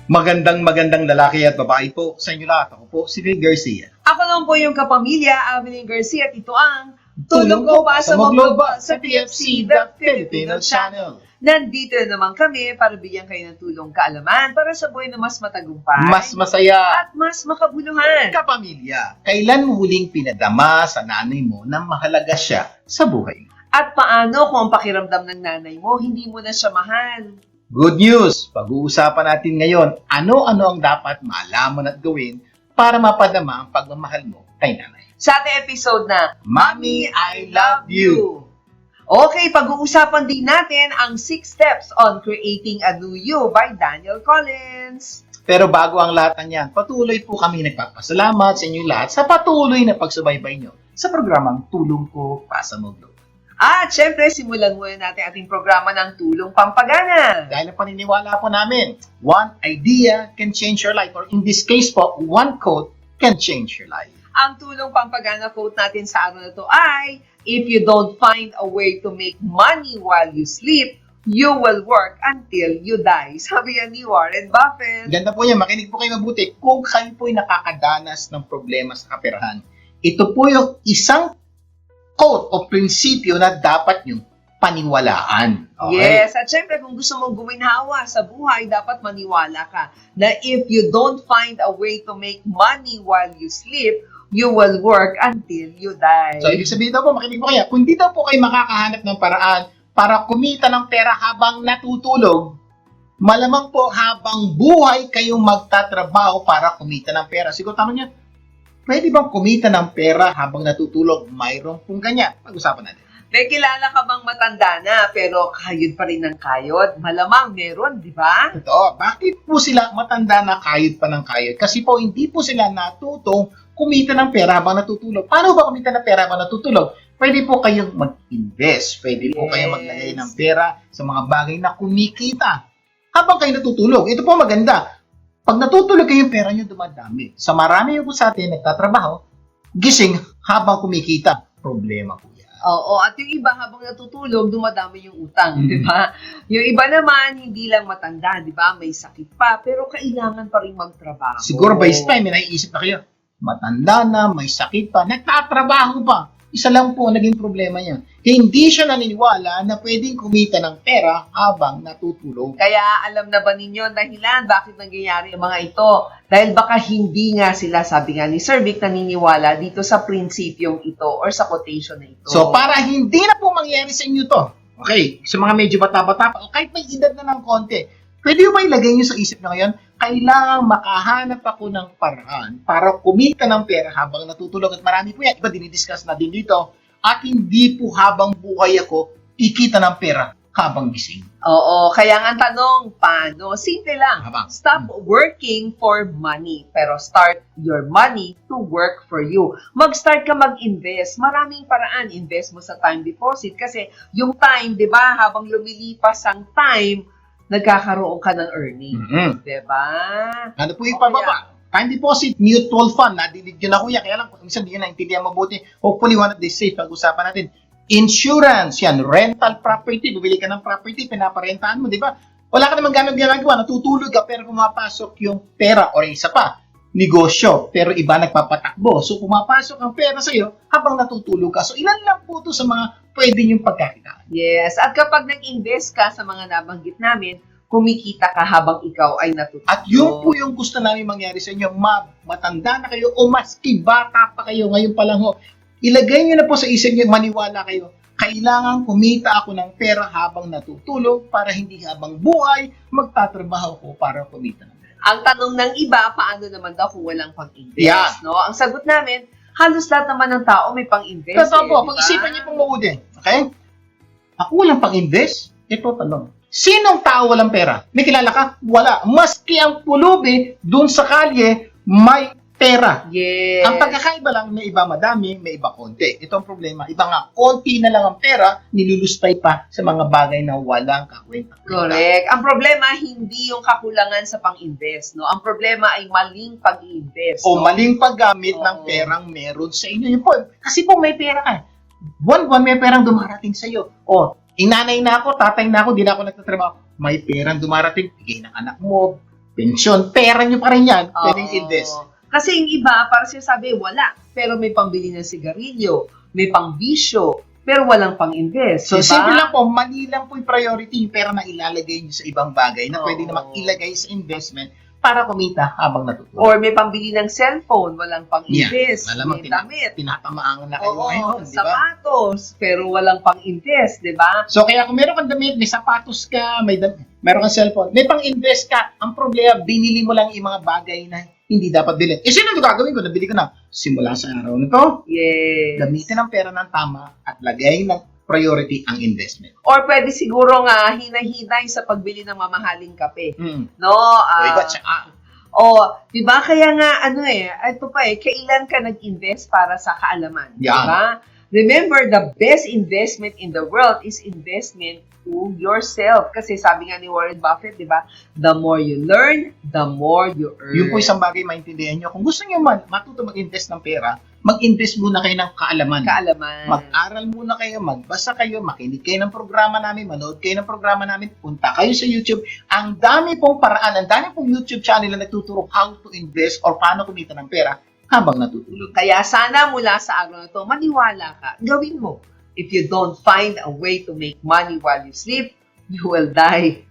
Magandang lalaki at babae po sa inyo lahat. Ako po si Ray Garcia. Ako lang po yung kapamilya, Avelyn Garcia, at ito ang Tulong Ko Pa sa Moglobal sa PFC, the Filipino Channel. Nandito naman kami para bigyan kayo ng tulong kaalaman para sa buhay na mas matagumpay Mas masaya. at mas makabuluhan. Kapamilya, kailan mo huling pinadama sa nanay mo na mahalaga siya sa buhay mo? At paano kung ang pakiramdam ng nanay mo, hindi mo na siya mahal? Good news! Pag-uusapan natin ngayon, ano-ano ang dapat malaman at gawin para mapadama ang pagmamahal mo kay nanay. Sa ating episode na Mommy, I Love You! Okay, pag-uusapan din natin ang 6 Steps on Creating a New You by Daniel Collins. Pero bago ang lahat ng yan, patuloy po kami nagpapasalamat sa inyo lahat sa patuloy na pagsubaybay nyo sa programang Tulong Ko Pa sa Moglobal. At syempre, simulan muna natin ating programa ng Tulong Pampagana. Dahil ang paniniwala po namin, one idea can change your life, or in this case po, one quote can change your life. Ang Tulong Pampagana quote natin sa araw na to ay, if you don't find a way to make money while you sleep, you will work until you die. Sabi yan ni Warren Buffett. Ganda po yan, makinig po kayo mabuti. Kung kayo po'y nakakadanas ng problema sa kaperahan, ito po yung isang quote o prinsipyo na dapat nyo paniwalaan. Okay? Yes, at syempre kung gusto mong guminhawa sa buhay, dapat maniwala ka na if you don't find a way to make money while you sleep, you will work until you die. So, ibig sabihin daw po, makinig po kayo, kung di daw po kayo makakahanap ng paraan para kumita ng pera habang natutulog, malamang po habang buhay kayong magtatrabaho para kumita ng pera. Siguro tanong niya, pwede bang kumita ng pera habang natutulog? Mayroon pong ganyan. Pag-usapan natin. May kilala ka bang matanda na pero kayod pa rin ng kayod? Malamang meron, di ba? Ito, bakit po sila matanda na kayod pa ng kayod? Kasi po hindi po sila natutong kumita ng pera habang natutulog. Paano ba kumita ng pera habang natutulog? Pwede po kayong mag-invest. Pwede po kayong maglagay ng pera sa mga bagay na kumikita habang kayo natutulog. Ito po maganda. Pag natutulog kayo, pera nyo dumadami. Sa marami po sa atin nagtatrabaho, gising habang kumikita. Problema po yan. Oo, at yung iba habang natutulog, dumadami yung utang, di ba? Yung iba naman, hindi lang matanda, di ba? May sakit pa, pero kailangan pa rin magtrabaho. Siguro by this time, may naiisip na kayo, matanda na, may sakit pa, nagtatrabaho pa. Isa lang po naging problema niya. Hindi siya naniniwala na pwedeng kumita ng pera habang natutulog. Kaya alam na ba ninyo ang dahilan bakit nangyayari ang mga ito? Dahil baka hindi nga sila, sabi nga ni Sir Vic, naniniwala dito sa prinsipyong ito or sa quotation na ito. So, para hindi na po mangyari sa inyo to, okay, sa mga medyo bata-bata pa, o kahit may edad na ng konti, pwede ba ilagay nyo sa isip nyo ngayon, kailangang makahanap ako ng paraan para kumita ng pera habang natutulog. At marami po yan, iba dinidiscuss na din dito, at hindi po habang buhay ako, kikita ng pera habang gising. Oo, kaya nga ang tanong, paano? Simple lang. Habang. Stop working for money, pero start your money to work for you. Mag-start ka mag-invest. Maraming paraan. Invest mo sa time deposit kasi yung time, di ba, habang lumilipas ang time, nagkakaroon ka ng earning. Mm-hmm. Diba? Ano po yung pababa? Time deposit, mutual fund, nadilig yun na kuya. Kaya lang, kung minsan di yun naintindihan mabuti. Hopefully, one of these safe, pag-usapan natin. Insurance, yan, rental property, bibili ka ng property, pinaparentahan mo, di ba? Wala ka naman ganun ginagawa, natutulog ka, pero pumapasok yung pera, or isa pa, negosyo, pero iba nagpapatakbo. So, pumapasok ang pera sa'yo habang natutulog ka. So, ilan lang po ito sa mga pwede niyong pagkakitaan. Yes. At kapag nag-invest ka sa mga nabanggit namin, kumikita ka habang ikaw ay natutulog. At yun po yung gusto namin mangyari sa inyo, matanda na kayo o maski bata pa kayo ngayon pa lang ho. Ilagay nyo na po sa isip nyo, maniwala kayo, kailangan kumita ako ng pera habang natutulog para hindi habang buhay magtatrabaho ko para kumita ng pera. Ang tanong ng iba, paano naman daw kung walang pang-invest? Yeah. No? Ang sagot namin, halos lahat naman ng tao may pang-invest. Totoo po, diba? pag-isipan niyo pong mabuti. Okay? Ako walang pang-invest? Ito tanong. Sinong tao walang pera? May kilala ka? Wala. Maski ang pulubi dun sa kalye, may pera. Yes. Ang pagkakaiba lang, may iba madami, may iba konti. Ito ang problema. Iba nga, konti na lang ang pera, nilulustay pa sa mga bagay na walang kakwenta. Correct. Ang problema, hindi yung kakulangan sa pang-invest. No? Ang problema ay maling pag-invest. O no? maling paggamit ng Oo. perang meron sa inyo. Yun po. Kasi po may pera ka. Buwan-buwan may perang dumarating sa iyo. Inanay na ako, tatay na ako, di na ako nagtatrabaho. May perang dumarating, bigay ng anak mo, pensyon, pera nyo pa rin yan, pwedeng Oo. invest. Kasi yung iba, para sinasabi, wala. Pero may pambili ng sigarilyo, may pangbisyo, pero walang pang-invest. So, diba? simple lang po, mali lang po yung priority, yung pera na ilalagay nyo sa ibang bagay na Oo. pwede namang ilagay sa investment para kumita habang natutulog. Or may pambili ng cellphone, walang pang-invest. Malamang may damit. tinatamaan na kayo Oo, ngayon, di ba? sapatos, pero walang pang-invest, di ba? So, kaya kung meron kang damit, may sapatos ka, meron kang cellphone, may pang-invest ka, ang problema, binili mo lang yung mga bagay na hindi dapat bilhin. Sino ito gagawin ko? Nabili ko na. Simula sa araw na to, Yes. gamitin ang pera ng tama at lagay ng priority ang investment. Or pwede siguro nga hina-hinay sa pagbili ng mamahaling kape. No? Di ba? Kaya nga, ito pa kailan ka nag-invest para sa kaalaman? Yan. Di ba? Remember, the best investment in the world is investment to yourself. Kasi sabi nga ni Warren Buffett, di ba? The more you learn, the more you earn. Yung po isang bagay maintindihan nyo. Kung gusto nyo matuto mag-invest ng pera, mag-invest muna kayo ng kaalaman. Mag-aral muna kayo, magbasa kayo, makinig kayo ng programa namin, manood kayo ng programa namin, punta kayo sa YouTube. Ang dami pong paraan, ang dami pong YouTube channel na nagtuturo how to invest or paano kumita ng pera habang natutulog. Kaya sana mula sa araw na ito, maniwala ka, gawin mo. If you don't find a way to make money while you sleep, you will die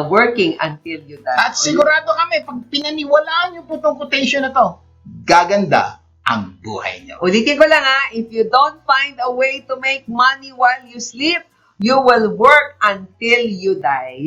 working until you die. At sigurado kami, pag pinaniwalaan nyo po itong quotation na to, gaganda ang buhay nyo. Ulitin ko lang if you don't find a way to make money while you sleep, you will work until you die.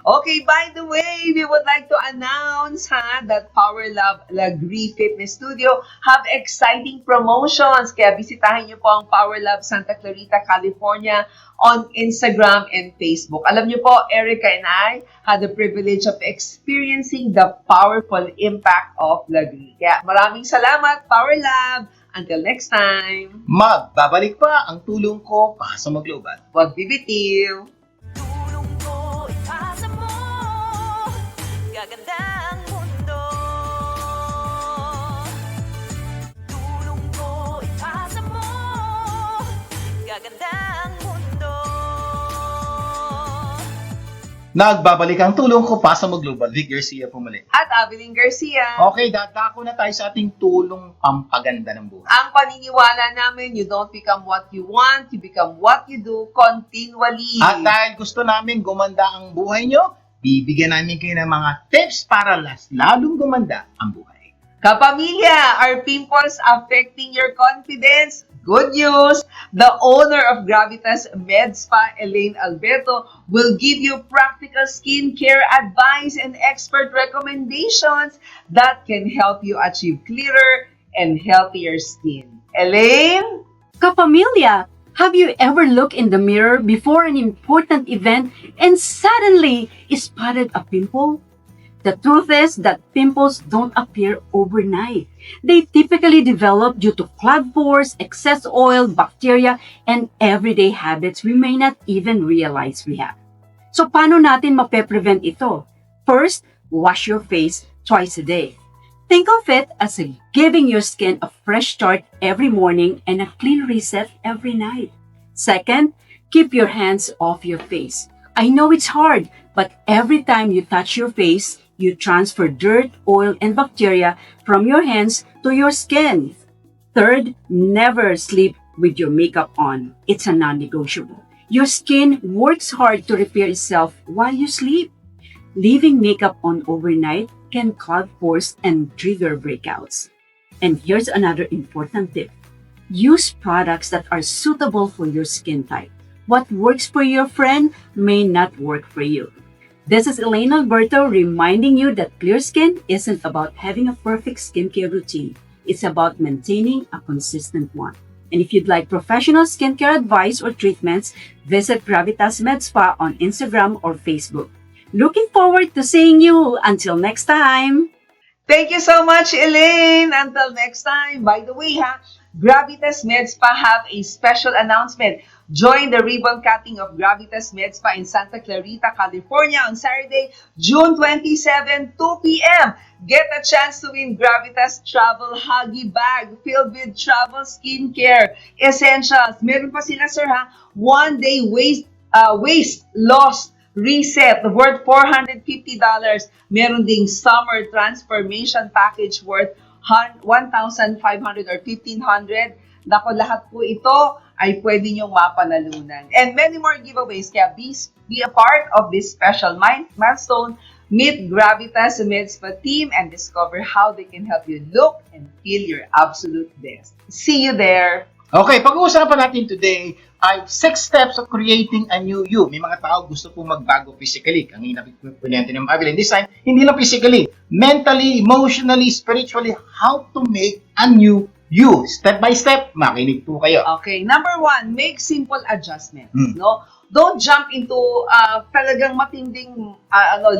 Okay, by the way, we would like to announce that Power Love Lagri Fitness Studio have exciting promotions. Kaya bisitahin niyo po ang Power Love Santa Clarita, California on Instagram and Facebook. Alam niyo po, Erica and I had the privilege of experiencing the powerful impact of Lagri. Kaya maraming salamat, Power Love. Until next time, magbabalik pa ang tulong ko para sa Global. Huwag bibitiw. Tulong ko ipasa mo, gaganda ang mundo. Tulong ko ipasa mo, gaganda ang mundo. Nagbabalik ang tulong ko para sa Global. Vic Garcia po muli. At Avelyn Garcia. Okay, dadako na tayo sa ating tulong pampaganda ng buhay. Ang paniniwala namin, you don't become what you want, you become what you do continually. At dahil gusto namin gumanda ang buhay nyo, bibigyan namin kayo ng mga tips para lalong gumanda ang buhay. Kapamilya, are pimples affecting your confidence? Good news! The owner of Gravitas Med Spa, Elaine Alberto, will give you practical skincare advice and expert recommendations that can help you achieve clearer and healthier skin. Elaine? Kapamilya, have you ever looked in the mirror before an important event and suddenly spotted a pimple? The truth is that pimples don't appear overnight. They typically develop due to clogged pores, excess oil, bacteria, and everyday habits we may not even realize we have. So paano natin mape-prevent ito? First, wash your face twice a day. Think of it as giving your skin a fresh start every morning and a clean reset every night. Second, keep your hands off your face. I know it's hard, but every time you touch your face, you transfer dirt, oil, and bacteria from your hands to your skin. Third, never sleep with your makeup on. It's a non-negotiable. Your skin works hard to repair itself while you sleep. Leaving makeup on overnight can clog pores and trigger breakouts. And here's another important tip. Use products that are suitable for your skin type. What works for your friend may not work for you. This is Elaine Alberto reminding you that clear skin isn't about having a perfect skincare routine. It's about maintaining a consistent one. And if you'd like professional skincare advice or treatments, visit Gravitas Med Spa on Instagram or Facebook. Looking forward to seeing you. Until next time! Thank you so much, Elaine. Until next time. By the way, Gravitas Med Spa have a special announcement. Join the ribbon cutting of Gravitas Med Spa in Santa Clarita, California on Saturday, June 27, 2 p.m. Get a chance to win Gravitas Travel Huggy Bag filled with travel skincare essentials. Meron pa sila, sir, 1 day waste loss reset worth $450. Meron ding summer transformation package worth 1,500 or 1,500. Nako, lahat po ito ay pwede niyong mapanalunan. And many more giveaways. Kaya be a part of this special milestone. Meet Gravitas Medspa team and discover how they can help you look and feel your absolute best. See you there! Okay, pag-uusapan natin today ay 6 steps of creating a new you. May mga tao gusto pong magbago physically. Kanina pinunente ng Evelyn. This time, hindi lang physically. Mentally, emotionally, spiritually, how to make a new you. Step by step, makinig po kayo. Okay, number 1, make simple adjustments. No? Don't jump into talagang matinding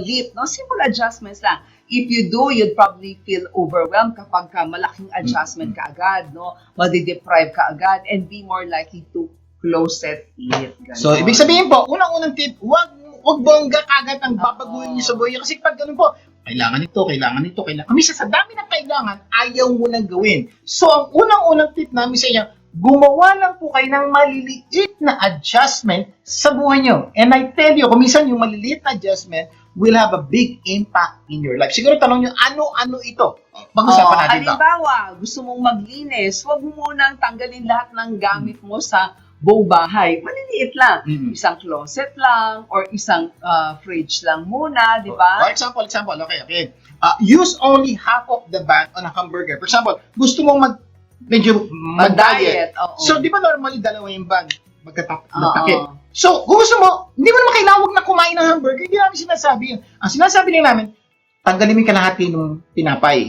leap. No? Simple adjustments lang. If you do, you'd probably feel overwhelmed kapag malaking adjustment ka agad, no? Madi-deprive ka agad and be more likely to closet it. Ganon. So, ibig sabihin po, unang-unang tip, wag bongga kagad ang babaguhin niyo sa buhay. Kasi pag ganun po, kailangan ito. Minsan sa dami ng kailangan, ayaw mo nang gawin. So, ang unang-unang tip namin sa inyo, gumawa lang po kayo ng maliliit na adjustment sa buhay niyo. And I tell you, kung minsan yung maliliit na adjustment will have a big impact in your life. Siguro tanong nyo, ano ito? Pag-usapan natin ito. Halimbawa, gusto mong maglinis, huwag mo munang tanggalin lahat ng gamit mo sa buong bahay. Maliliit lang. Isang closet lang or isang fridge lang muna, di ba? For example, okay. Use only half of the bag on a hamburger. For example, gusto mong medyo mag-diet. So, di ba normally dalawa yung bag? Magtakip. So, kung gusto mo, hindi mo naman kailangan huwag na kumain ng hamburger. Hindi namin sinasabi yun. Ang sinasabi lang namin, tanggalin mo yung kalahati ng tinapay.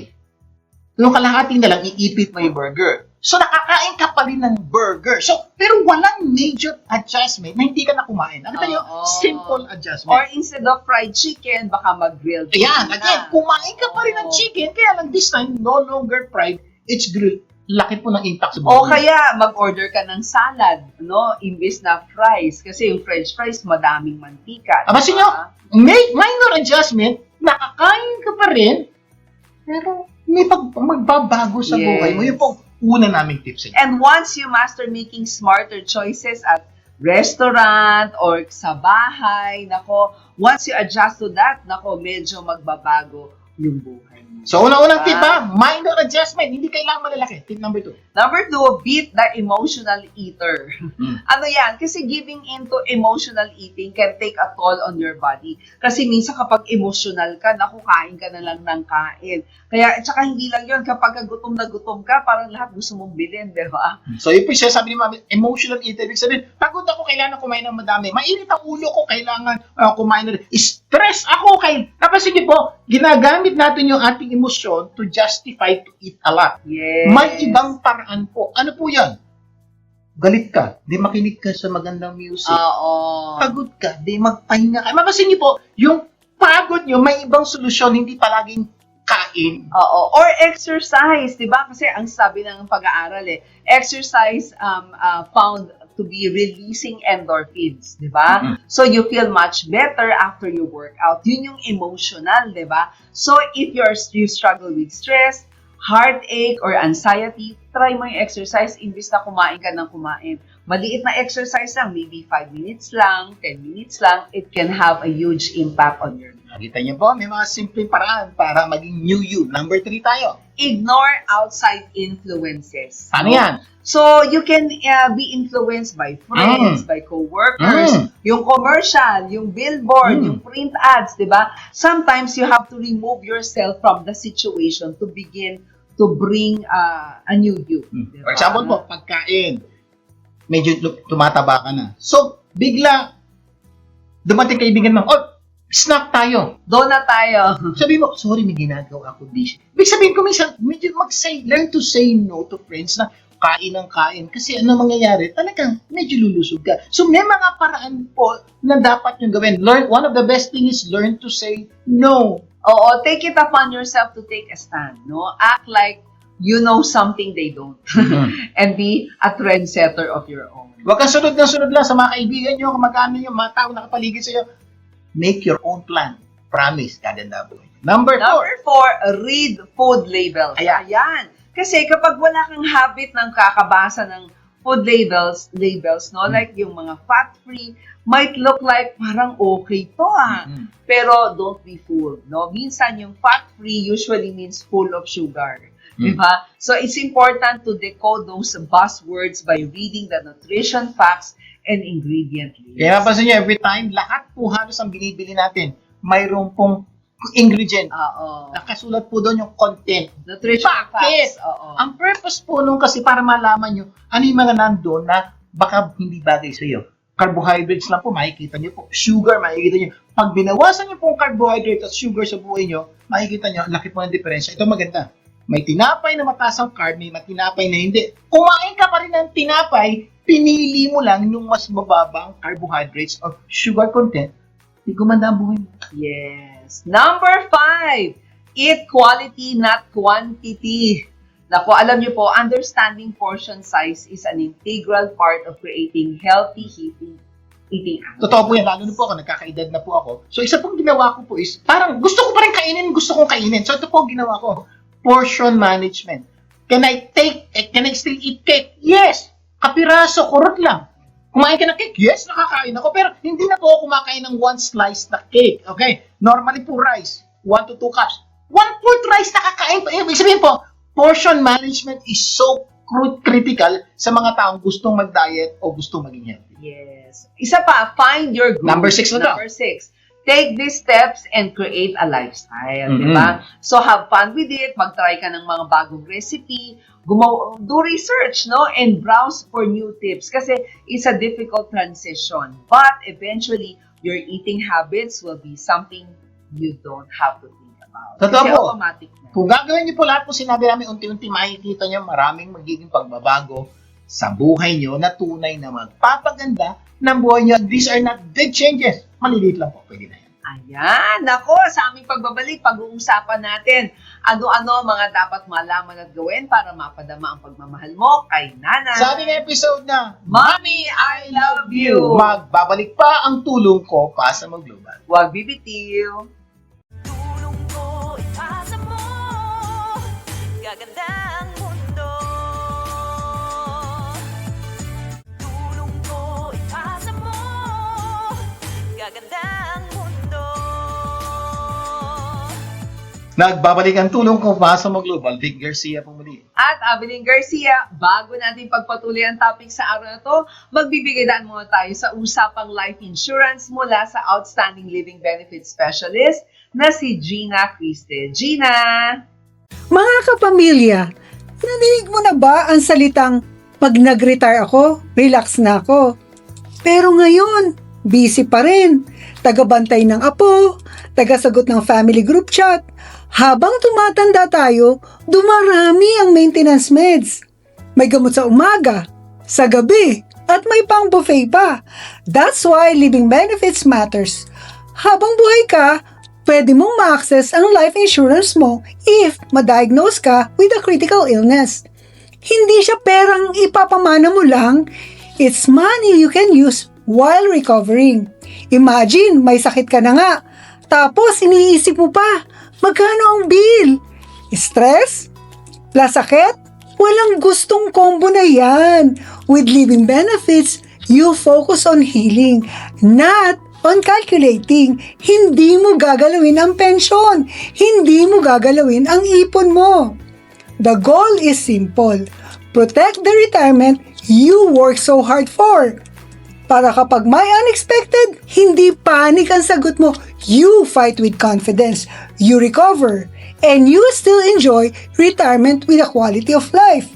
Yung kalahati na lang, iipit mo yung burger. So, nakakain ka pa rin ng burger. So, pero walang major adjustment na hindi ka na kumain. Nakita nyo, simple adjustment. Or instead of fried chicken, baka mag-grilled chicken. Ayan, again, kumain ka pa rin ng chicken, kaya lang this time, no longer fried, it's grilled. Laki po ng impact sa buhay. O kaya, mag-order ka ng salad, no? Imbis na fries. Kasi yung french fries, madaming mantika. Kasi nyo, make minor adjustment, nakakain ka pa rin, pero may magbabago sa buhay mo. Yung pong una naming tips. And once you master making smarter choices at restaurant or sa bahay, nako, once you adjust to that, nako, medyo magbabago yung buhay. So, unang-unang tip minor adjustment. Hindi kailangan malalaki. Tip number 2. Number 2, beat the emotional eater. Ano yan? Kasi giving into emotional eating can take a toll on your body. Kasi minsan kapag emotional ka, naku, kain ka na lang ng kain. Kaya, tsaka hindi lang yun, kapag gutom na gutom ka, parang lahat gusto mong bilhin, di ba? So, yun po siya, sabi ni Mami, emotional eater. Ibig sabihin, pagod ako, kailangan kumain ng madami. Mainit ang ulo ko, kailangan kumain na rin. Stress ako, tapos sige po, ginagamit natin yung ating emosyon to justify to eat a lot. Yes. May ibang paraan po. Ano po yan? Galit ka, di makinig ka sa magandang music. Oo. Pagod ka, di magpahinga ka. Mapasin niyo po, yung pagod niyo, may ibang solusyon, hindi palaging kain. Oo. Or exercise, di ba? Kasi ang sabi ng pag-aaral exercise found to be releasing endorphins, di ba? So you feel much better after you work out. Yun yung emotional, di ba? So if you struggle with stress, heartache, or anxiety, try mo yung exercise imbis na kumain ka ng kumain. Maliit na exercise lang, maybe 5 minutes lang, 10 minutes lang, it can have a huge impact on your life. Nakita niyo po, may mga simpleng paraan para maging new you. Number 3 tayo. Ignore outside influences. Ano yan? So, you can be influenced by friends, by co-workers, yung commercial, yung billboard, yung print ads, di ba? Sometimes you have to remove yourself from the situation to begin to bring a new you. Diba? For example po, pagkain, medyo tumataba ka na. So, bigla, dumating kaibigan mo, snack tayo. Doon na tayo. Sabi mo, sorry, may ginagawa ako dish. Ibig sabihin ko minsan, medyo learn to say no to friends na kain ng kain. Kasi ano mangyayari, talagang medyo lulusog ka. So may mga paraan po na dapat yung gawin. One of the best thing is learn to say no. Oo, take it upon yourself to take a stand. No? Act like you know something they don't. And be a trendsetter of your own. Huwag kang sunod lang sa mga kaibigan nyo, kamag-anak nyo, mga tao nakapaligid sa iyo. Make your own plan. Promise, gaganda po. Number 4, read food labels. Ayan. Kasi kapag wala kang habit ng kakabasa ng food labels, no? Like yung mga fat-free, might look like parang okay to Pero don't be fooled, no? Minsan yung fat-free usually means full of sugar. Diba? So it's important to decode those buzzwords by reading the nutrition facts and ingredient list. Kaya napansin nyo, every time, lahat po halos ang binibili natin, mayroon pong ingredient. Oo. Nakasulat po doon yung content. Nutrition Bakit? facts. Oo. Ang purpose po nung kasi para malaman nyo ano yung mga nandun na baka hindi bagay sa iyo. Carbohydrates lang po, makikita nyo po. Sugar, makikita nyo. Pag binawasan nyo po ang carbohydrate at sugar sa buhay nyo, makikita nyo, laki po ng diferensya. Ito maganda. May tinapay na mataas ang carb, may tinapay na hindi. Kumain ka pa rin ng tinapay, pinili mo lang yung mas mababang carbohydrates or sugar content, di gumanda ang buhay mo. Yes. Number 5, eat quality, not quantity. Naku, alam niyo po, understanding portion size is an integral part of creating healthy eating habits. Totoo po yan, lalo na po ako, nagkakaedad na po ako. So isa pong ginawa ko po is, parang gusto ko pa rin kainin, gusto kong kainin. So ito po ang ginawa ko, portion management. Can I still eat cake? Yes! Kapiraso, kurot lang. Kumain ka ng cake? Yes, nakakain ako. Pero hindi na po ako kumakain ng one slice na cake. Okay? Normally po rice, 1 to 2 cups. 1/4 rice nakakain po. Ibig sabihin po, portion management is so critical sa mga taong gustong mag-diet o gustong maging healthy. Yes. Isa pa, find your group. Number 6 na to. Number 6. Take these steps and create a lifestyle, Mhm. di ba? So have fun with it, mag-try ka ng mga bagong recipe, do research, no? And browse for new tips kasi it's a difficult transition. But eventually, your eating habits will be something you don't have to think about. Totoo Kasi po. automatic na. Kung gagawin niyo po lahat po sinabi namin, unti-unti makikita niyo maraming magiging pagbabago sa buhay niyo na tunay na magpapaganda ng buhay niyo. These are not big changes. Maliliit lang po. Pwede na yan. Ayan, nako, sa aming pagbabalik, pag-uusapan natin ano-ano mga dapat malaman at gawin para mapadama ang pagmamahal mo kay Nana. Sa ating episode na Mommy, I love you! magbabalik pa ang tulong ko para sa mag-global. Huwag bibitiw! Tulong ko ipasa mo, gaganda ang mundo. Tulong ko ipasa mo, gaganda ang mundo. Nagbabalik ang tulong ko para sa mag-global. Vic Garcia po muli. At Abilene Garcia, bago natin pagpatuloy ang topic sa araw na to, magbibigay muna tayo sa usapang life insurance mula sa Outstanding Living Benefits Specialist na si Gina Criste. Gina! Mga kapamilya, narinig mo na ba ang salitang pag nag-retire ako, relax na ako? Pero ngayon, busy pa rin. Tagabantay ng apo, tagasagot ng family group chat. Habang tumatanda tayo, dumarami ang maintenance meds. May gamot sa umaga, sa gabi, at may pang buffet pa. That's why living benefits matters. Habang buhay ka, pwede mong ma-access ang life insurance mo if ma-diagnose ka with a critical illness. Hindi siya perang ipapamana mo lang, it's money you can use while recovering. Imagine, may sakit ka na nga, tapos iniisip mo pa, magkano ang bill? Stress? Plus sakit? Walang gustong combo na yan. With living benefits, you focus on healing, not on calculating. Hindi mo gagalawin ang pensyon. Hindi mo gagalawin ang ipon mo. The goal is simple. Protect the retirement you work so hard for. Para kapag may unexpected, hindi panic ang sagot mo. You fight with confidence. You recover. And you still enjoy retirement with a quality of life.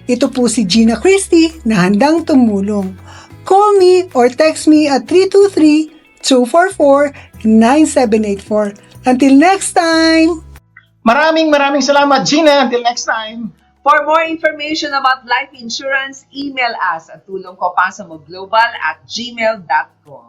Ito po si Gina Christie na handang tumulong. Call me or text me at 323-244-9784. Until next time! Maraming salamat, Gina. Until next time. For more information about life insurance, email us at tulongkopasamoglobal@gmail.com.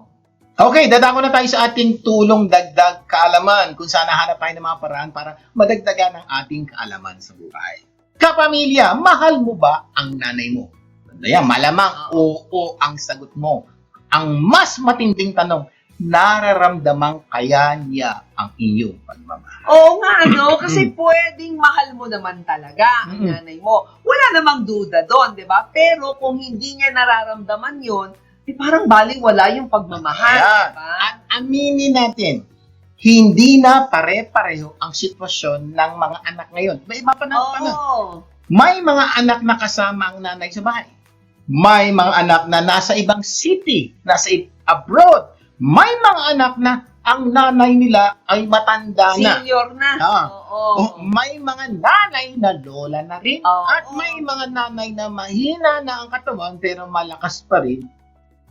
Okay, dadako na tayo sa ating tulong dagdag kaalaman kung saan nahanap tayo ng mga paraan para madagdagan ang ating kaalaman sa buhay. Kapamilya, mahal mo ba ang nanay mo? Ayan, malamang oo ang sagot mo. Ang mas matinding tanong, nararamdaman kaya niya ang inyong pagmamahal. Oo nga, no? Kasi pwedeng mahal mo naman talaga ang nanay mo. Wala namang duda doon, di ba? Pero kung hindi niya nararamdaman yon, parang baliwala yung pagmamahal, Ayan. di ba? At aminin natin, hindi na pare-pareho ang sitwasyon ng mga anak ngayon. Iba pa na. Oo. May mga anak na kasama ang nanay sa bahay. May mga anak na nasa ibang city, nasa abroad. May mga anak na ang nanay nila ay matanda na. Senior na. Ah. Oo. May mga nanay na lola na rin. Oo. At may mga nanay na mahina na ang katawan pero malakas pa rin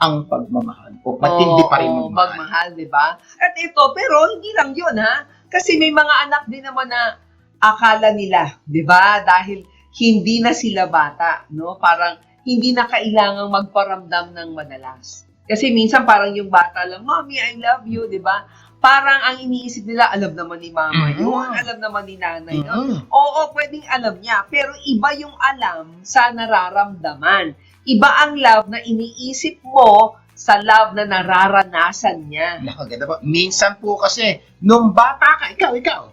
ang pagmamahal. O matindi pa rin Oo, magmahal. magmahal, di ba? At ito, pero hindi lang yun, ha? Kasi may mga anak din naman na akala nila, di ba? Dahil hindi na sila bata, no? Parang hindi na kailangang magparamdam ng madalas. Kasi minsan parang yung bata lang, Mommy, I love you, di ba? Parang ang iniisip nila, alam naman ni mama yun, alam naman ni nanay yun. Oo, pwedeng alam niya, pero iba yung alam sa nararamdaman. Iba ang love na iniisip mo sa love na nararanasan niya. Nakaganda po. Minsan po kasi, nung bata ka, ikaw,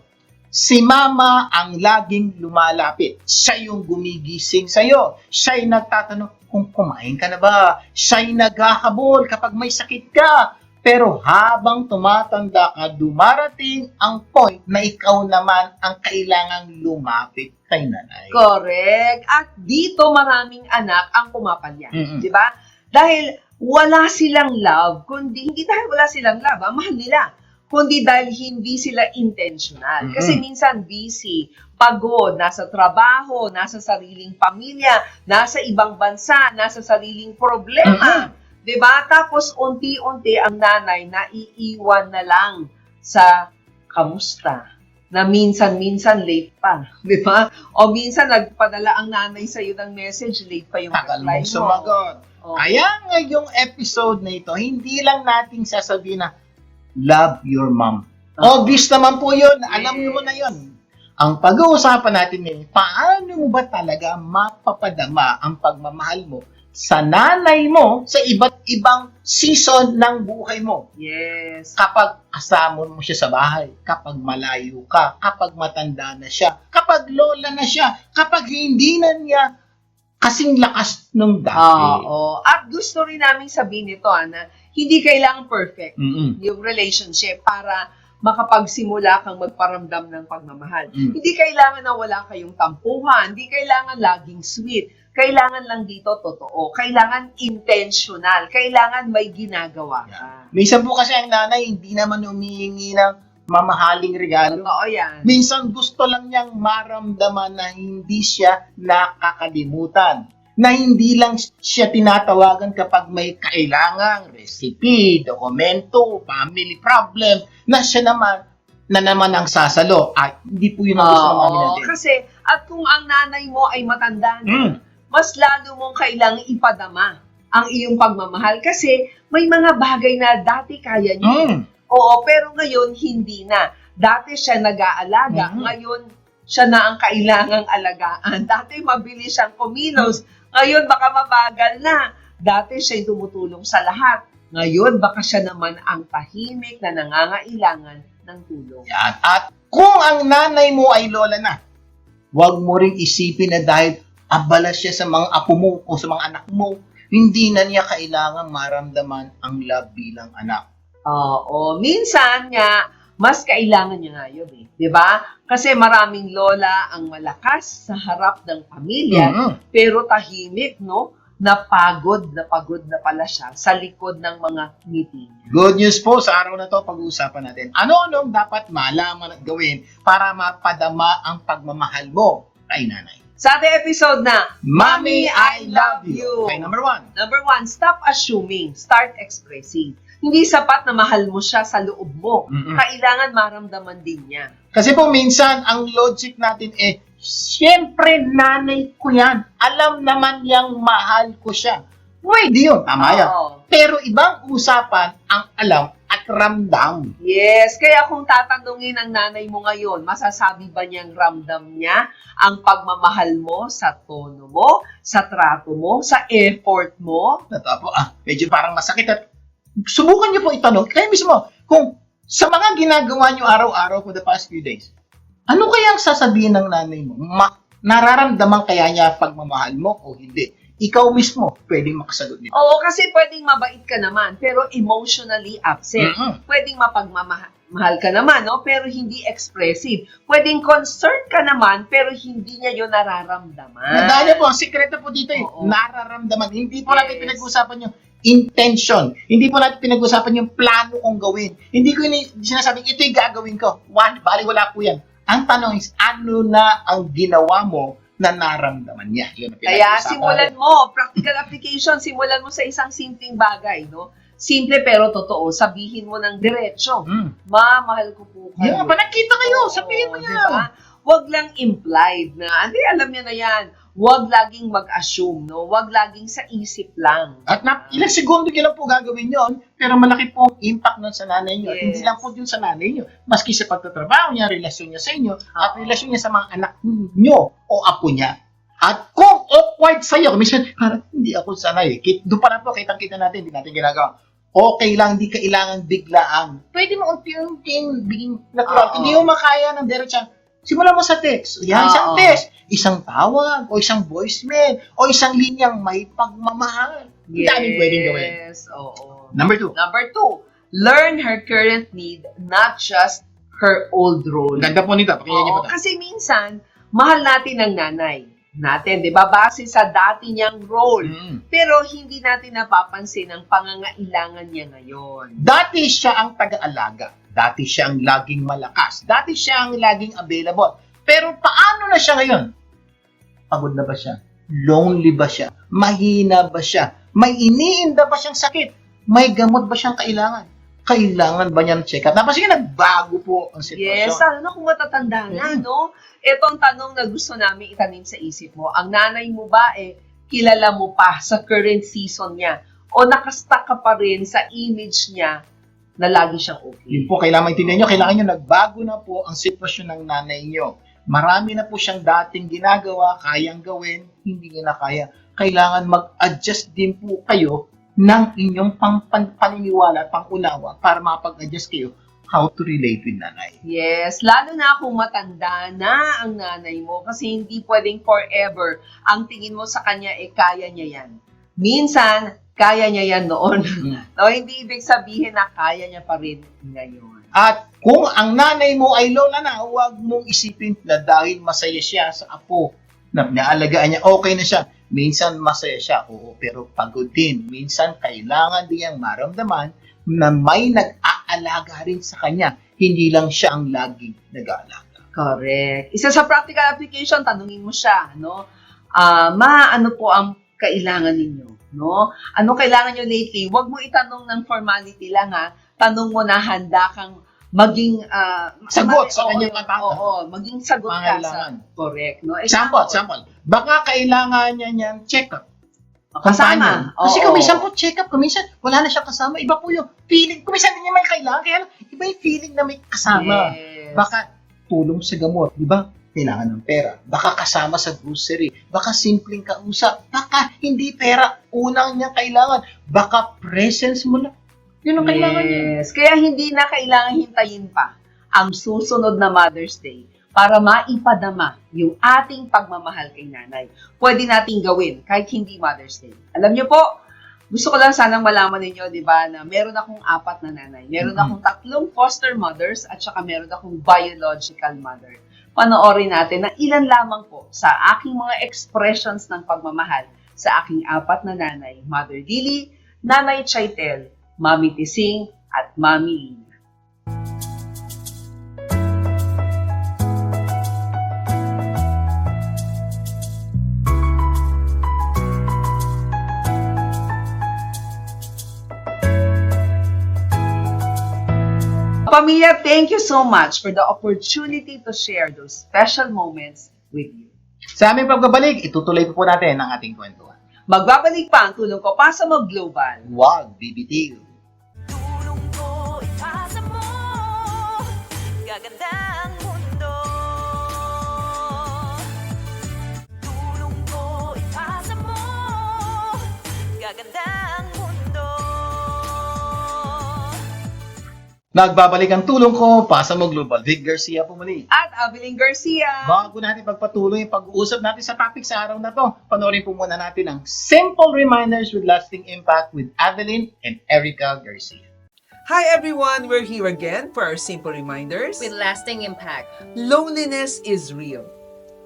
si mama ang laging lumalapit. Siya yung gumigising sa'yo. Siya yung nagtatanong kung kumain ka na ba. Siya yung naghahabol kapag may sakit ka. Pero habang tumatanda ka, dumarating ang point na ikaw naman ang kailangang lumapit kay nanay. Correct. At dito maraming anak ang pumapalya. Mm-mm. Di ba? Dahil wala silang love, kundi hindi dahil wala silang love, mahal nila. Kundi dahil hindi sila intentional. Kasi minsan busy, pagod, nasa trabaho, nasa sariling pamilya, nasa ibang bansa, nasa sariling problema. 'Di ba? Tapos unti-unti ang nanay naiiwan na lang sa kamusta. Na minsan late pa, 'di ba? O minsan nagpadala ang nanay sa iyo ng message, late pa yung Tagal reply mong mo. sumagot. Oh. Kaya ngayong episode na ito, hindi lang natin sasabihin na love your mom. Obvious naman po yun. Alam niyo mo na yun. Ang pag-uusapan natin ngayon, paano mo ba talaga mapapadama ang pagmamahal mo sa nanay mo sa iba't ibang season ng buhay mo? Yes. Kapag kasama mo siya sa bahay, kapag malayo ka, kapag matanda na siya, kapag lola na siya, kapag hindi na niya kasing lakas nung dati. Oo. At gusto rin namin sabihin nito, na hindi kailangan perfect yung relationship para makapagsimula kang magparamdam ng pagmamahal. Hindi kailangan na wala kayong tampuhan, hindi kailangan laging sweet. Kailangan lang dito totoo. Kailangan intentional. Kailangan may ginagawa ka. Minsan po kasi ang nanay hindi naman humihingi ng mamahaling regalo. Totoo yan. Minsan gusto lang niyang maramdaman na hindi siya nakakalimutan. Na hindi lang siya tinatawagan kapag may kailangang recipe, dokumento, family problem, na siya naman ang sasalo. At hindi po yun ang gusto ng amin natin. Kasi, at kung ang nanay mo ay matanda na, mas lalo mong kailangang ipadama ang iyong pagmamahal. Kasi may mga bagay na dati kaya niyo. Oo, pero ngayon hindi na. Dati siya nag-aalaga, ngayon siya na ang kailangang alagaan. Dati mabilis siyang kumilos, ngayon baka mabagal na. Dati siya yung tumutulong sa lahat. Ngayon baka siya naman ang tahimik na nangangailangan ng tulong. Yan. At kung ang nanay mo ay lola na, huwag mo ring isipin na dahil abala siya sa mga apo mo o sa mga anak mo, hindi na niya kailangang maramdaman ang love bilang anak. Oo, minsan nga, mas kailangan niya nga yun eh. Di ba? Kasi maraming lola ang malakas sa harap ng pamilya, pero tahimik, no? Napagod na pala siya sa likod ng mga meeting. Good news po sa araw na to, pag-uusapan natin. Ano-anong dapat malaman at gawin para mapadama ang pagmamahal mo kay nanay? Sa ating episode na, Mommy, I love you. Okay, number 1. Number 1, stop assuming, start expressing. Hindi sapat na mahal mo siya sa loob mo. Kailangan maramdaman din niya. Kasi po minsan, ang logic natin siyempre nanay ko yan. Alam naman yang mahal ko siya. Pwede yun, tama yan. Oo. Pero ibang usapan ang alam at ramdam. Yes, kaya kung tatanungin ang nanay mo ngayon, masasabi ba niyang ramdam niya ang pagmamahal mo sa tono mo, sa trato mo, sa effort mo? Totoo po, medyo parang masakit at subukan niyo po itanong, kayo mismo, kung sa mga ginagawa niyo araw-araw for the past few days, ano kaya ang sasabihin ng nanay mo? Nararamdaman kaya niya pagmamahal mo o hindi? Ikaw mismo, pwedeng makasagot nito. Oo, kasi pwedeng mabait ka naman, pero emotionally absent. Mhm. Pwedeng mapagmamahal ka naman, no? Pero hindi expressive. Pwedeng concerned ka naman, pero hindi niya yun nararamdaman. Nadali po, ang sikreto po dito Oo. nararamdaman. Hindi po natin Yes. pinag-usapan yung intention. Hindi po natin pinag-usapan yung plano kong gawin. Hindi ko sinasabing, ito'y gagawin ko. Bali, wala po yan. Ang tanong is, ano na ang ginawa mo na naramdaman niya? Yun ang Kaya pinag-usapan simulan natin. mo, practical application, simulan mo sa isang simpleng bagay, no? Simple pero totoo, sabihin mo ng diretso. Ma, mahal ko po kayo. Yeah, pa nakita kayo, Oo, sabihin mo yan. diba? Huwag lang implied na, hindi, alam niya na yan. Huwag laging mag-assume, no? Huwag laging sa isip lang. At ilang segundo nyo lang po gagawin yon, pero malaki po ang impact nun sa nanay nyo. Yes. Hindi lang po yun sa nanay nyo. Maski sa pagtatrabaho niya, relasyon niya sa inyo, at relasyon niya sa mga anak nyo o apo niya. At kung awkward sa'yo, minsan, parang hindi ako sanay. Doon pa na po, kitang-kita natin, hindi natin ginagawa. Okay lang, di kailangan biglaan. Pwede mo unti-unting biging natural. Oo. Hindi mo makaya ng diretso. Simulan mo sa text. Yan, isang Oo. text. Isang tawag, o isang voicemail, o isang linyang may pagmamahal. Ang daming pwedeng gawin. Yes, oo. Number 2. Number 2, learn her current need, not just her old role. Ganda po nito. Pakinggan niyo Oo, po ito. kasi minsan, mahal natin ang nanay natin, di ba? Base sa dati niyang role. Pero hindi natin napapansin ang pangangailangan niya ngayon. Dati siya ang taga-alaga. Dati siya ang laging malakas. Dati siya ang laging available. Pero paano na siya ngayon? Pagod na ba siya? Lonely ba siya? Mahina ba siya? May iniinda ba siyang sakit? May gamot ba siyang kailangan? Kailangan ba niya ng check-up? Napansin niyo, nagbago po ang sitwasyon. Yes, lalo na kung matatanda na, no? Ito ang tanong na gusto namin itanim sa isip mo. Ang nanay mo ba, kilala mo pa sa current season niya? O nakastuck ka pa rin sa image niya na lagi siyang okay? Yun po, kailangan maintindihan nyo. Kailangan nyo nagbago na po ang sitwasyon ng nanay nyo. Marami na po siyang dating ginagawa, kayang gawin, hindi niya na kaya. Kailangan mag-adjust din po kayo ng inyong paniniwala at pangunawa para makapag-adjust kayo how to relate with nanay. Yes, lalo na kung matanda na ang nanay mo kasi hindi pwedeng forever ang tingin mo sa kanya kaya niya yan. Minsan, kaya niya yan noon. No, hindi ibig sabihin na kaya niya pa rin ngayon. At kung ang nanay mo ay lola na, huwag mong isipin na dahil masaya siya sa apo, na naalagaan niya, okay na siya. Minsan masaya siya, oo, pero pagod din. Minsan kailangan din niyang maramdaman na may nag-aalaga rin sa kanya. Hindi lang siya ang laging nag-aalaga. Correct. Isa sa practical application, tanungin mo siya, no? Ma, ano po ang kailangan ninyo? No? Ano kailangan nyo lately? Huwag mo itanong ng formality lang, ha? Tanong mo na handa kang maging Sagot sa oo, kanyang katanga. Oo, maging sagot ka Pangailangan. sa correct, no? Example. Baka kailangan niya niyan check-up. Kasama. Kasi Oo. kuminsan po check-up, kuminsan wala na siya kasama. Iba po yung feeling. Kuminsan din niya may kailangan, kaya lang, iba yung feeling na may kasama. Yes. Baka tulong sa gamot, di ba? Kailangan ng pera. Baka kasama sa grocery. Baka simpleng kausap. Baka hindi pera. Unang niya kailangan. Baka presence mo lang. Yun ang kailangan niya. Yes. Kaya hindi na kailangan hintayin pa ang susunod na Mother's Day para maipadama yung ating pagmamahal kay nanay. Pwede nating gawin kahit hindi Mother's Day. Alam niyo po, gusto ko lang sanang malaman ninyo, di ba, na meron akong 4 na nanay. Meron akong 3 foster mothers at saka meron akong biological mother. Panoorin natin na ilan lamang po sa aking mga expressions ng pagmamahal sa aking 4 na nanay. Mother Lily, Nanay Chaitel, Mami Tising, at Mami Lina. Pamilya, thank you so much for the opportunity to share those special moments with you. Sa aming pagbabalik, itutuloy po natin ang ating kwentuhan. Magbabalik pa ang tulong ko para sa mag-global. Huwag bibitiw. Tulong ko ipasa mo, gaganda ang mundo. Tulong ko ipasa mo, gaganda ang mundo. Nagbabalik ang tulong ko, pasa mo Global. Vic Garcia po muli. At Abilene Garcia. Bago natin pagpatuloy yung pag-uusap natin sa topic sa araw na to, panoorin po muna natin ang Simple Reminders with Lasting Impact with Adeline and Erica Garcia. Hi everyone, we're here again for our simple reminders. with lasting impact. Loneliness is real.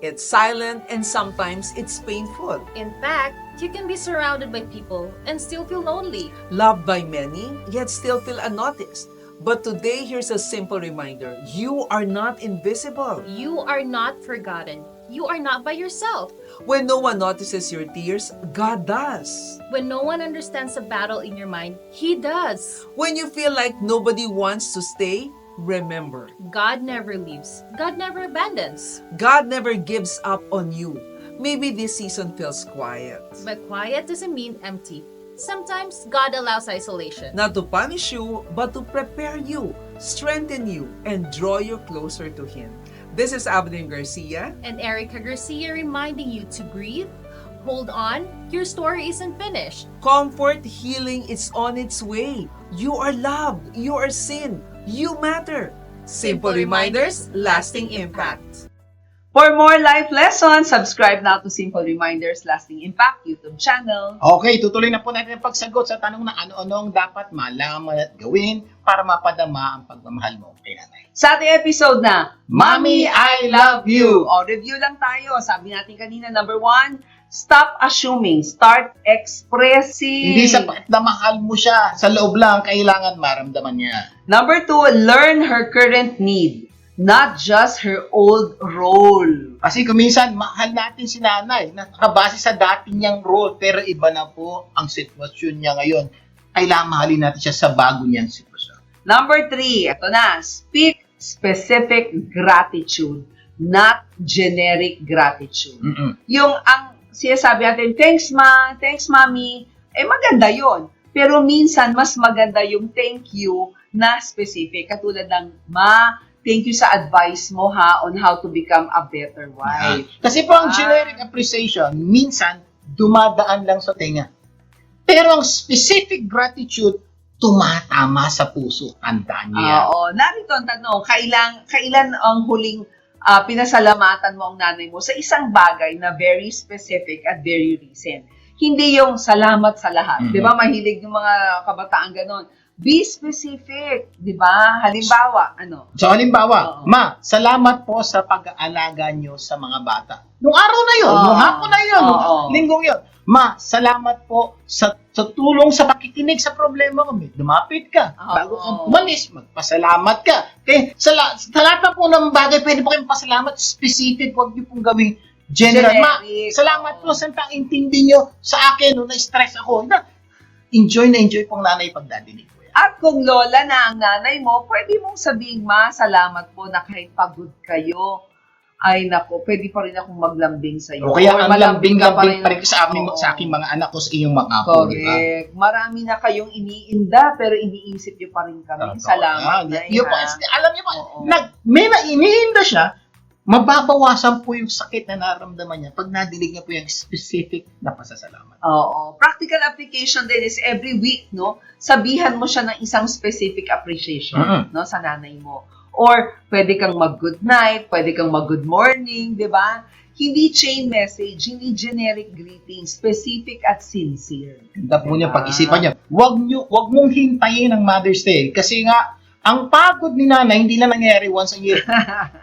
It's silent and sometimes it's painful. In fact, you can be surrounded by people and still feel lonely. Loved by many, yet still feel unnoticed. But today, here's a simple reminder. You are not invisible. You are not forgotten. You are not by yourself. When no one notices your tears, God does. When no one understands the battle in your mind, He does. When you feel like nobody wants to stay, remember, God never leaves. God never abandons. God never gives up on you. Maybe this season feels quiet. But quiet doesn't mean empty. Sometimes God allows isolation. Not to punish you, but to prepare you, strengthen you, and draw you closer to Him. This is Abilene Garcia. And Erica Garcia reminding you to breathe, hold on, your story isn't finished. Comfort, healing is on its way. You are loved. You are seen. You matter. Simple reminders, lasting impact. For more life lessons, subscribe now to Simple Reminders Lasting Impact YouTube channel. Okay, tutuloy na po natin ang pagsagot sa tanong na ano-ano ang dapat malaman at gawin para mapadama ang pagmamahal mo kay nanay. Sa ating episode na, Mommy, I love you! O, review lang tayo. Sabi natin kanina, number 1, stop assuming. Start expressing. Hindi sapat na mahal mo siya. Sa loob lang, kailangan maramdaman niya. Number 2, learn her current need, not just her old role. Kasi kung minsan, mahal natin si nanay, nakabase sa dati niyang role, pero iba na po ang sitwasyon niya ngayon. Kailangan mahalin natin siya sa bago niyang sitwasyon. Number 3, ito na, speak specific gratitude, not generic gratitude. Yung ang sinasabi natin, thanks ma, thanks mommy, maganda yon. Pero minsan, mas maganda yung thank you na specific. Katulad ng, ma, thank you sa advice mo ha on how to become a better wife. Kasi po ang generic appreciation, minsan, dumadaan lang sa tenga. Pero ang specific gratitude, tumatama sa puso. Tandaan niya. Oo. Narito ang tanong, kailan ang huling pinasalamatan mo ang nanay mo sa isang bagay na very specific at very recent? Hindi yung salamat sa lahat. Di ba? Mahilig yung mga kabataan ganon. Be specific. Di ba? Halimbawa, ano? So, halimbawa, Oo. ma, salamat po sa pag-aalaga nyo sa mga bata. Nung araw na yun, Oo. nung hapon na yun, nung Oo. linggong yun. Ma, salamat po sa tulong sa pakikinig sa problema ko. Lumapit ka. Oo. Bago kang umalis, magpasalamat ka. Okay? Sa lahat na po ng bagay, pwede po kayong pasalamat. Specific, huwag nyo pong gawing general. Ma, Generic. salamat po sa pang-intindi nyo sa akin nung na-stress ako. Enjoy na enjoy pong nanay pagdadinig ko yan. At kung lola na ang nanay mo, pwede mong sabihin, ma, salamat po na kahit pagod kayo, ay nako, pwede pa rin akong maglambing sa iyo. O kaya Or ang malambing ka lambing-lambing pa rin ng- sa Oo. aking mga anak ko sa iyong mga apo. di ba? Correct. Marami na kayong iniinda, pero iniisip niyo pa rin kami. Totoo. Salamat. Nay, Yun po, ha? alam niyo ba, Oo. may iniinda siya, mababawasan po yung sakit na nararamdaman niya pag nadinig niya po yung specific na pasasalamat. Oo. Practical application din is every week, no? Sabihan mo siya ng isang specific appreciation, no, sa nanay mo. Or pwede kang mag-good night, pwede kang mag-good morning, di ba? Hindi chain message, hindi generic greeting, specific at sincere. Ganda po niya pag-isipan niya. Wag mong hintayin ang Mother's Day kasi nga ang pagod ni nanay hindi lang nangyayari once a year.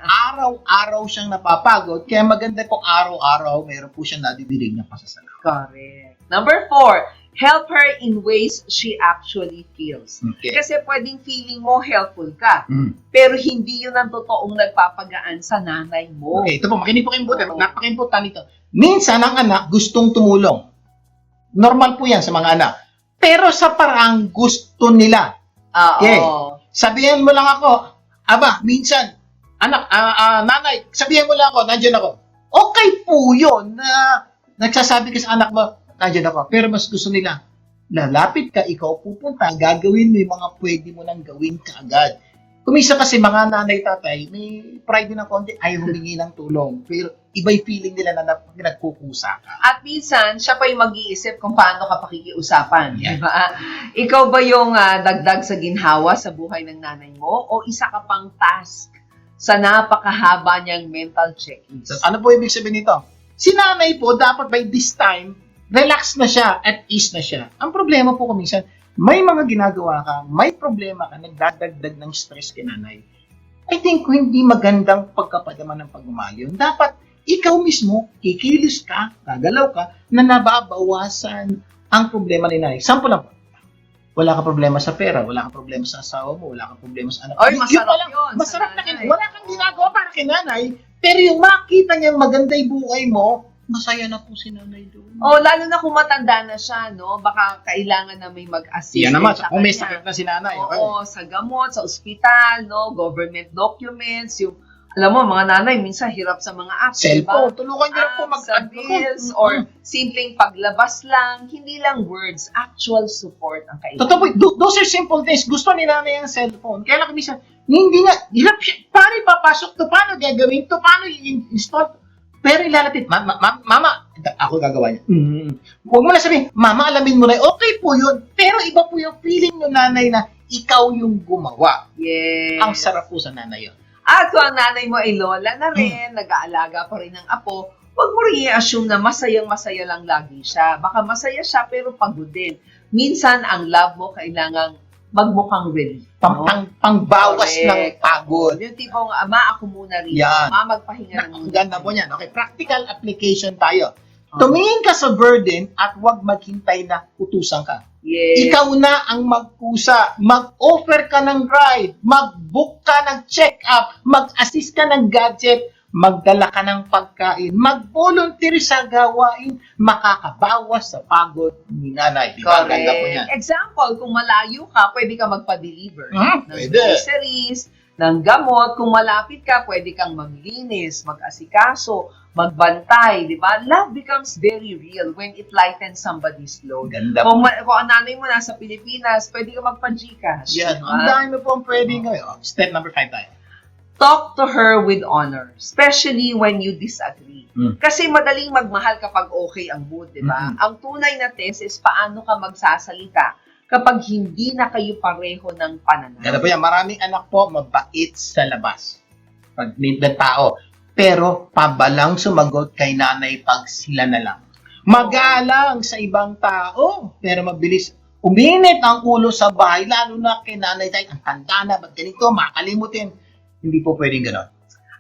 Araw-araw siyang napapagod kaya maganda po araw-araw meron po siyang nadidinig na pasasalamat. Correct. Number 4, help her in ways she actually feels. Okay. Kasi pwedeng feeling mo helpful ka, Mm. pero hindi yun ang totoong nagpapagaan sa nanay mo. Okay, ito po, makinig po kayong buti. Oo. Napaka-important nito. Minsan, ang anak gustong tumulong. Normal po yan sa mga anak. Pero sa parang gusto nila. Okay. Sabihan mo lang ako, aba, minsan, anak, nanay, sabihan mo lang ako, nandiyan ako. Okay po yun na nagsasabi ka sa anak mo, nandiyan ako. Pero mas gusto nila, lalapit ka, ikaw pupunta, gagawin mo yung mga pwede mo nang gawin kaagad. Kumisa kasi mga nanay tatay, may pride din ng konti, ay humingi ng tulong. Pero iba yung feeling nila na nagkukusa ka. At minsan, siya pa yung mag-iisip kung paano ka pakikiusapan. Yeah. Diba? Ikaw ba yung dagdag sa ginhawa sa buhay ng nanay mo? O isa ka pang task sa napakahaba niyang mental checklist? So, ano po ibig sabihin nito? Si nanay po, dapat by this time, relax na siya, at ease na siya. Ang problema po kuminsan, may mga ginagawa ka, may problema ka, nagdadagdag ng stress kay nanay. I think hindi magandang pagkapadama ng pagmamahal yun. Dapat ikaw mismo, kikilos ka, gagalaw ka, na nababawasan ang problema ni nanay. Sample lang po. Wala ka problema sa pera, wala ka problema sa asawa mo, wala ka problema sa anak. Oy, Yun masarap pa lang, yun. masarap sa na nanay. wala kang ginagawa para kay nanay, pero yung makita niyang maganda yung buhay mo, masaya na po si nanay doon. O, lalo na kung matanda na siya, no? Baka kailangan na may mag-assist. Yan naman, sa kung may kanya. sakit na si nanay. Okay. Oo, sa gamot, sa ospital, no? Government documents, yung, alam mo, mga nanay, minsan hirap sa mga apps, Cellphone, tulungan niyo na po Apps, sa bills, or simpleng paglabas lang, hindi lang words, actual support ang kailangan. Totoo po, those are simple things. Gusto ni nanay ang cellphone. Kaya lang minsan, hindi nga, hirap siya. Paano ipapasok to? Paano gagawin to? Paano i-install? Pero ilalapit, mama, ako gagawa niya. Huwag mo na sabihin, mama, alamin mo na, okay po yun. Pero iba po yung feeling ng nanay na ikaw yung gumawa. Yes. Ang sarap po sa nanay yun. At kung ang nanay mo ay lola na rin, nag-aalaga pa rin ng apo, huwag mo rin i-assume na masayang-masaya lang lagi siya. Baka masaya siya pero pagod din. Minsan, ang love mo kailangang magmukhang relief. Pangbawas Correct. ng pagod. Yung tipong, ama, ako muna rin. Yan. Ma, magpahinga ng Ang ganda po niyan. Okay, practical application tayo. Tumingin ka sa burden at huwag maghintay na utusan ka. Yes. Ikaw na ang magkusa. Mag-offer ka ng ride. Mag-book ka ng check-up. Mag-assist ka ng gadget. Magdala ka ng pagkain. Mag-volunteer sa gawain. Makakabawas sa pagod ni nanay. Di ba? Ang ganda po niyan. Example, kung malayo ka, pwede ka magpa-deliver ng Pwede. groceries, ng gamot. Kung malapit ka, pwede kang maglinis, mag-asikaso, magbantay, di ba? Love becomes very real when it lightens somebody's load. Ganda Kung po. ang nanay mo nasa Pilipinas, pwede ka magpa-Gcash. Yan. di ba? Ang dami po ang pwedeng gawin. Step number 5 tayo. Talk to her with honor, especially when you disagree. Kasi madaling magmahal kapag okay ang mood, di ba? Ang tunay na test is paano ka magsasalita kapag hindi na kayo pareho ng pananaw. Ganda po yan. Maraming anak po mabait sa labas. Pag may tao. Pero pabalang sumagot kay nanay pag sila na lang. Magalang sa ibang tao. Pero mabilis. Uminit ang ulo sa bahay. Lalo na kay nanay tayo. Ang tanda na. Ba't ganito? Makalimutin. Hindi po pwedeng gano'n.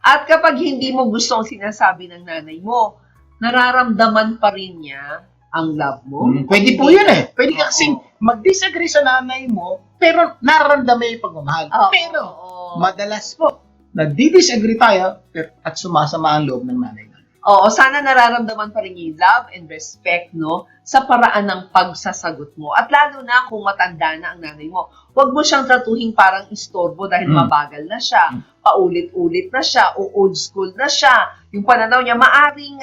At kapag hindi mo gusto ang sinasabi ng nanay mo, nararamdaman pa rin niya ang love mo. Pwede po yun eh. Pwede ka Oo. kasing mag-disagree sa nanay mo, pero nararamdaman yung pagmamahal. Oo. Pero, Oo. madalas po, nagdi-disagree tayo at sumasama ang loob ng nanay. Oo, sana nararamdaman pa rin yung love and respect, no? Sa paraan ng pagsasagot mo. At lalo na kung matanda na ang nanay mo, huwag mo siyang tratuhin parang istorbo dahil mabagal na siya, paulit-ulit na siya, o old school na siya. Yung pananaw niya, maaring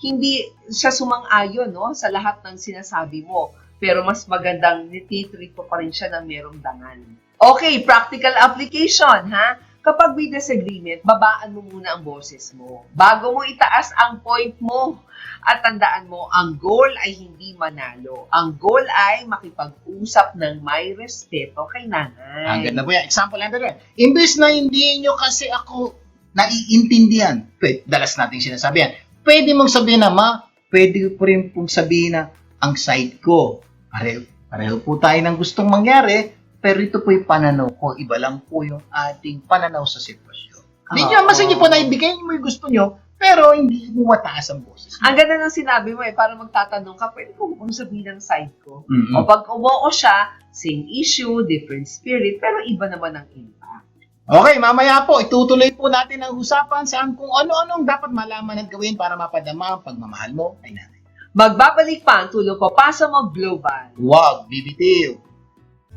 hindi siya sumang-ayon, no? Sa lahat ng sinasabi mo. Pero mas magandang nititreat mo pa rin siya na merong dangal. Okay, practical application, ha? Kapag may disagreement, babaan mo muna ang boses mo. Bago mo itaas ang point mo. At tandaan mo, ang goal ay hindi manalo. Ang goal ay makipag-usap ng may respeto kay nanay. Ang ganda po yan. Example lang rin. Imbes na hindi nyo kasi ako naiintindihan, dalas natin sinasabi yan. Pwede mong sabihin na, ma, pwede po rin pong sabihin na, ang side ko, pareho po tayo ng gustong mangyari, pero ito po yung pananaw ko, iba lang po yung ating pananaw sa sitwasyon. Hindi nyo, masaya po na ibigay mo yung gusto nyo, pero hindi mo mataas ang boses. Ang ganda ng sinabi mo para magtatanong ka, pwede ko kung sabihin ng side ko. Mm-mm. O pag umoo siya, same issue, different spirit, pero iba naman ang impact. Okay, mamaya po, itutuloy po natin ang usapan saan kung ano-anong dapat malaman at gawin para mapadama ang pagmamahal mo kay nanay. Magbabalik pa ang tulong ko, pasa mo global. Huwag bibitiw.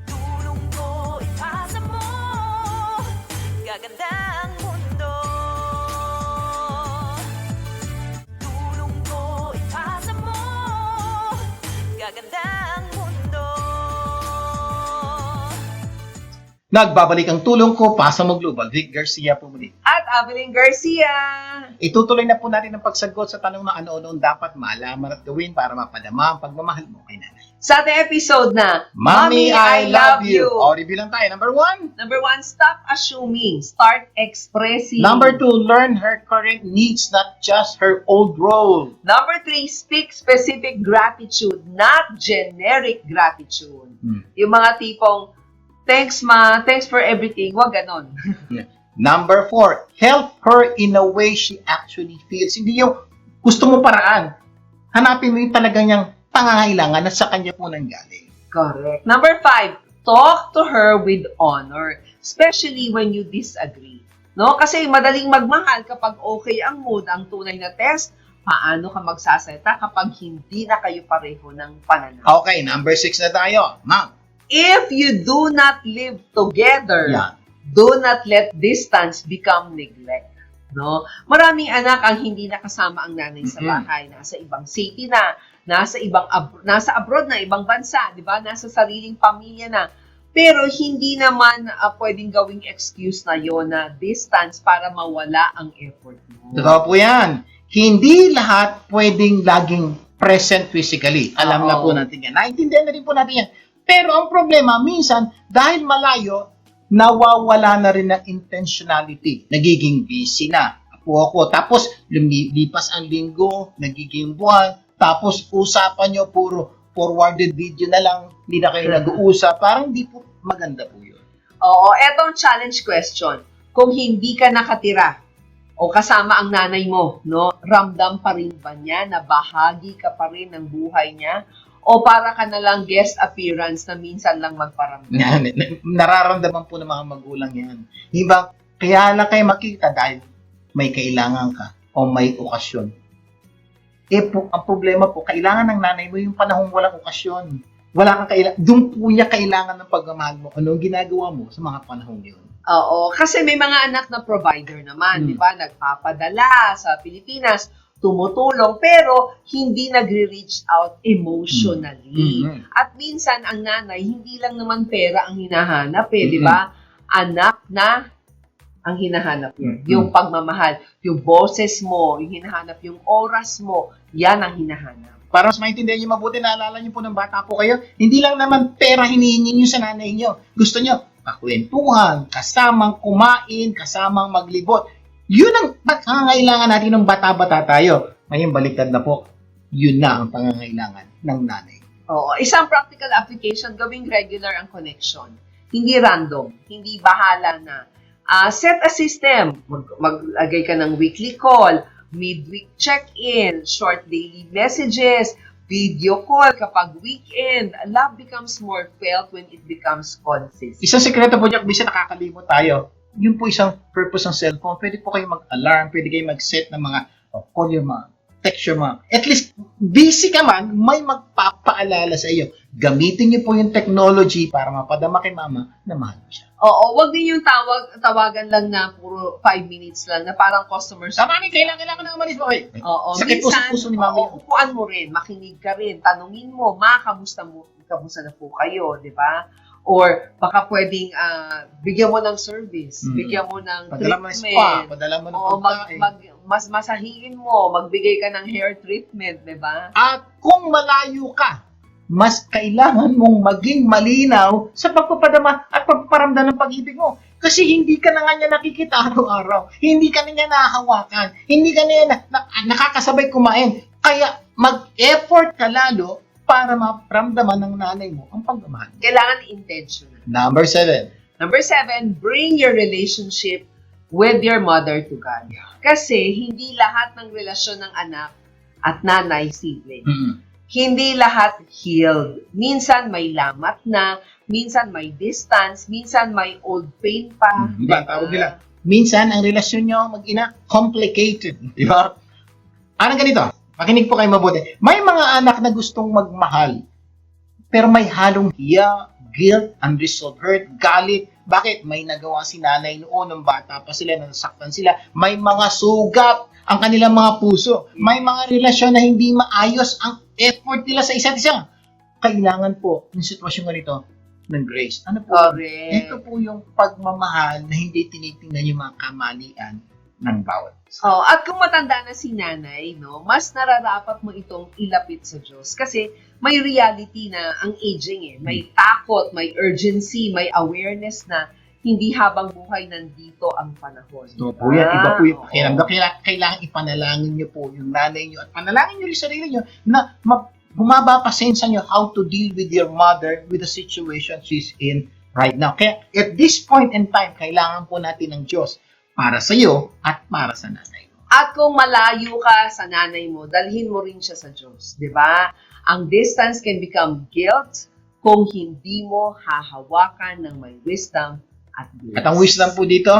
Tulong ko ipasa mo, gaganda ang mundo. Tulong ko ipasa mo, gaganda ang mundo. Nagbabalik ang tulong ko, pasa mo global. Vic Garcia po muli. At Evelyn Garcia. Itutuloy na po natin ang pagsagot sa tanong na ano-ano ang dapat malaman at gawin para mapadama ang pagmamahal mo kay nanay. Sa ating episode na Mommy, I love you. O, review lang tayo. Number 1. Number 1, stop assuming. Start expressing. Number 2, learn her current needs, not just her old role. Number 3, speak specific gratitude, not generic gratitude. Yung mga tipong, thanks ma, thanks for everything, wag ganon. Number 4, help her in a way she actually feels. Hindi yung gusto mo paraan. Hanapin mo yung talaga niyang pangangailangan na sa kanya po nang galing. Correct. Number 5, talk to her with honor, especially when you disagree. No? Kasi madaling magmahal kapag okay ang mood, ang tunay na test, paano ka magsasalita kapag hindi na kayo pareho ng pananaw. Okay, number 6 na tayo. Ma'am. If you do not live together, Yan. do not let distance become neglect. No? Maraming anak ang hindi nakasama ang nanay sa bahay, nasa ibang city na, nasa abroad na, ibang bansa, 'di ba? Nasa sariling pamilya na. Pero hindi naman pwedeng gawing excuse na 'yon na distance para mawala ang effort mo. Totoo po yan. Hindi lahat pwedeng laging present physically. Alam na po natin yan. Naintindihan na rin po natin yan. Pero ang problema, minsan, dahil malayo, nawawala na rin ng intentionality. Nagiging busy na. Ako. Tapos, lumipas ang linggo, nagiging buwan, tapos usapan nyo puro forwarded video na lang, hindi na kayo nag-uusap. Parang di po maganda po yun. Oo, etong challenge question. Kung hindi ka nakatira o kasama ang nanay mo, no, ramdam pa rin ba niya na bahagi ka pa rin ng buhay niya? O para ka na lang guest appearance na minsan lang magparamdam? Yan, nararamdaman po ng mga magulang yan. Diba, kaya lang kayo makita dahil may kailangan ka o may okasyon. Ang problema po, kailangan ng nanay mo yung panahong walang okasyon. Wala kang kailangan, doon po niya kailangan ng pagmamahal mo. Anong ginagawa mo sa mga panahong yun? Oo, kasi may mga anak na provider naman, di ba? Nagpapadala sa Pilipinas, tumutulong, pero hindi nagre-reach out emotionally. At minsan, ang nanay, hindi lang naman pera ang hinahanap di ba? Anak na ang hinahanap niya. Yung pagmamahal, yung boses mo, yung hinahanap, yung oras mo, yan ang hinahanap. Para mas maintindihan niyo mabuti, naalala niyo po ng bata po kayo, hindi lang naman pera hinihingi niyo sa nanay niyo. Gusto niyo, kakwentuhan, kasamang kumain, kasamang maglibot. Yun ang pangangailangan natin ng bata-bata tayo. Ngayon, baliktad na po. Yun na ang pangangailangan ng nanay. Oo, isang practical application, gawing regular ang connection. Hindi random, hindi bahala na. Set a system. Maglagay ka ng weekly call, midweek check-in, short daily messages, video call kapag weekend. Love becomes more felt when it becomes consistent. Isang sekreto po niya, bisa nakakalimot tayo. Yun po isang purpose ng cellphone. Pwede po kayo mag-alarm, pwede kayo mag-set ng mga call your mom, text your mom. At least, busy ka man, may magpapaalala sa iyo. Gamitin niyo po yung technology para mapadama kay mama na mahal mo siya. Oo, wag din yung tawagan lang na puro 5 minutes lang na parang customer service. Mami, kailangan na umalis mo kayo. Oo, Sakit minsan, puso ni mami. upuan mo rin, makinig ka rin, tanungin mo, kamusta na po kayo, di ba? Or baka pwedeng bigyan mo ng service, bigyan mo ng Padala mo ng treatment. spa, padala mo ng pagkain. Mas masahihin mo, magbigay ka ng hair treatment, di ba? At kung malayo ka, mas kailangan mong maging malinaw sa pagpapadama at pagpaparamdam ng pag-ibig mo. Kasi hindi ka na nga niya nakikita araw-araw. Hindi ka na niya nahahawakan. Hindi ka na niya nakakasabay kumain. Kaya mag-effort ka lalo para maparamdaman ng nanay mo ang pagmamahal. Kailangan intentional. Number 7. Number 7, bring your relationship with your mother to God. Kasi hindi lahat ng relasyon ng anak at nanay sibling. Hindi lahat healed. Minsan may lamat na, minsan may distance, minsan may old pain pa. Diba? Tawag nila. Minsan, ang relasyon nyo mag-ina, complicated. Diba? Anong ganito? Makinig po kayo mabuti. May mga anak na gustong magmahal, pero may halong hiya, guilt, unresolved hurt, galit. Bakit? May nagawa si nanay noon ng bata pa sila, nasaktan sila. May mga sugat ang kanilang mga puso. May mga relasyon na hindi maayos ang effort nila sa isa't isa. Kailangan po, yung sitwasyon ganito, ng grace. Ano po? Correct. Ito po yung pagmamahal na hindi tinitingnan yung mga kamalian ng bawat isa. Oh, at kung matanda na si nanay, no, mas nararapat mo itong ilapit sa Diyos. Kasi may reality na ang aging May takot, may urgency, may awareness na hindi habang buhay nandito ang panahon. So po yan, iba po yung Oo. pakiramdam. Kailangan ipanalangin nyo po yung nanay nyo at panalangin nyo rin sarili nyo na bumaba pasensya nyo how to deal with your mother with the situation she's in right now. Kaya at this point in time, kailangan po natin ng Diyos para sa iyo at para sa nanay mo. At kung malayo ka sa nanay mo, dalhin mo rin siya sa Diyos. Di ba? Ang distance can become guilt kung hindi mo hahawakan ng may wisdom at grace. At ang wisdom po dito,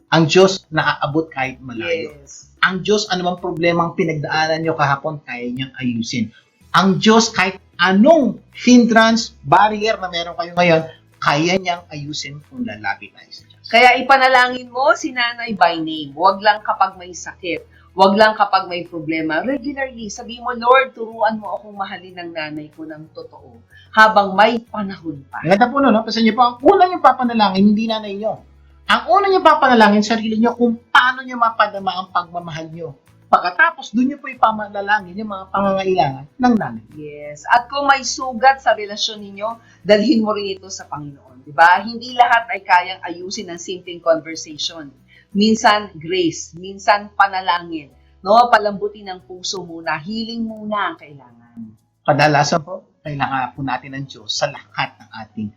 ang Diyos naaabot kahit malayo. Yes. Ang Diyos, anumang problemang pinagdaanan nyo kahapon, kaya niyang ayusin. Ang Diyos, kahit anong hindrance, barrier na meron kayo ngayon, kaya niyang ayusin kung lalapit tayo sa Diyos. Kaya ipanalangin mo si nanay by name. Huwag lang kapag may sakit. Huwag lang kapag may problema. Regularly, sabi mo, Lord, turuan mo akong mahalin ng nanay ko ng totoo habang may panahon pa. Ang ganda po no? Kasi niyo po, ang una niyo papanalangin, hindi nanay niyo. Ang una niyo papanalangin, sarili niyo kung paano niyo mapadama ang pagmamahal niyo. Pagkatapos, doon niyo po ipamanalangin yung mga pangangailangan ng nanay. Yes. At kung may sugat sa relasyon ninyo, dalhin mo rin ito sa Panginoon. Diba? Hindi lahat ay kayang ayusin ng simpleng conversation. Minsan, grace. Minsan, panalangin. No? Palambutin ng puso muna. Healing muna ang kailangan. Kadalasan po, kailangan po natin ng Diyos sa lahat ng ating